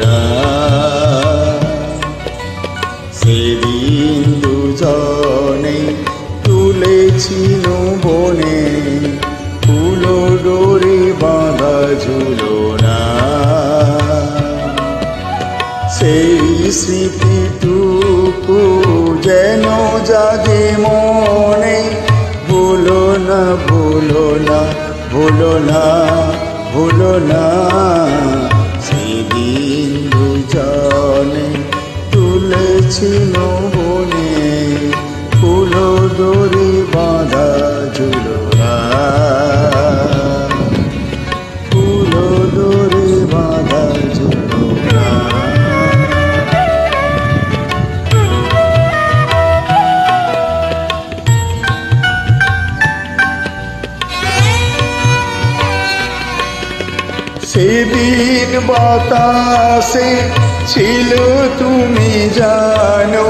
না। সেদিন দুজনে তুলেছিল বনে, ফুলো ডোরে বাঁধা ঝুলো না। সেই স্মৃতিটুকু যেন জাগে মনে, ভুলো না ভুলো না ভুলো না ভুলো না। সেদিন দুজনে তুলেছিল বনে, ফুলো ডোরে বাঁধা ঝুলো না, ফুলো ডোরে বাঁধা ঝুলো না। সেদিন বাতাসে ছিল তুমি জানো,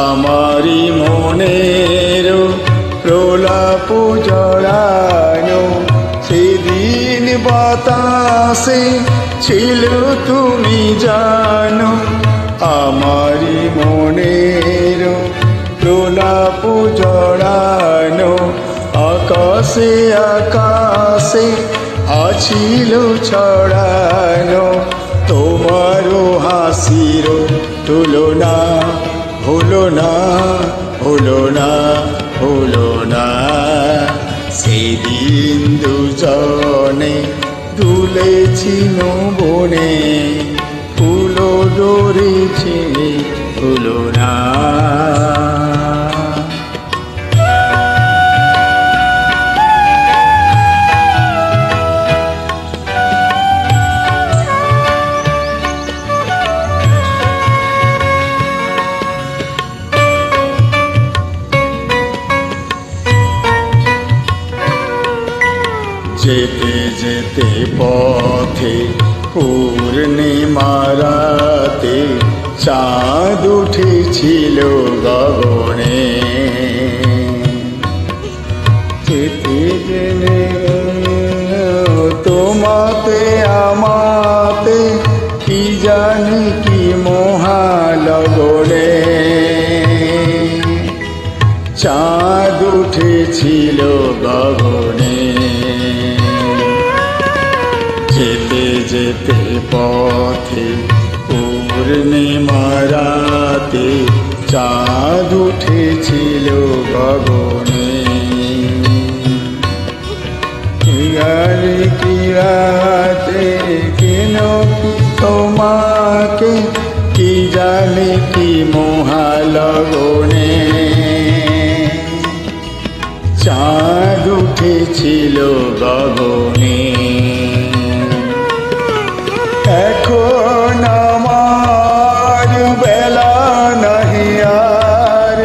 আমারই মনের প্রলাপ জড়ানো। সেদিন বাতাসে ছিল তুমি জানো, আমারই মনের প্রলাপ জড়ানো। আকাশে আকাশে আছিল ছড়ানো, তোমারও হাসির তুলনা, হলো না হলো না হলো না। সেদিন দুজনে দুলেছিল বনে, ফুলো ডোরে ছেড়ে হলো না। যেতে যেতে পথে পূর্ণিমা রাতে, চাঁদ উঠেছিল গগনে। যেতে গেলে তোমাতে আমাতে, কি জানি কি মহালগনে। চাঁদ উঠেছিল গগনে। যেতে যেতে পথে পূর্ণিমা রাতে, চাঁদ উঠেছিল গগনে। কি রাতে কেন কি তোমাকে, কি জানি কি মহালগনে। চাঁদ উঠেছিল গগনে। এখন আমার বেলা নাহি আর,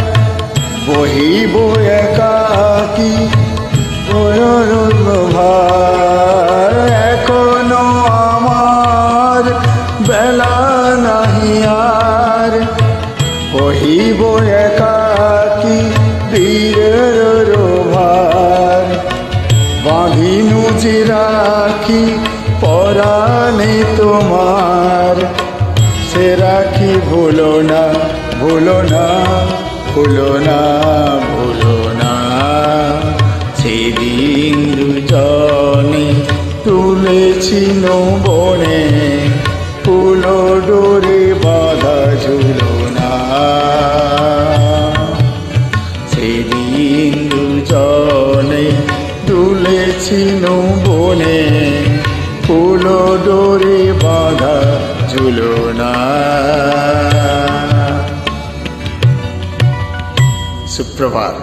বহিব একাকী ভার। এখনো আমার বেলা নাহি আর, বহিব একাকী বীরের ভার। বাঁধিনু যে রাখি পরাণে তোমার, সে রাখি ভুলো না ভুলো না ভুলো না ভুলো না। সেদিন দুজনে তুলেছিল বনে, ফুলো ডোরে বাঁধা ঝুলো না। সেদিন দুজনে তুলেছিল বনে, ফুলো ডোরে বাঁধা ঝুলো না। সুপ্রভাত।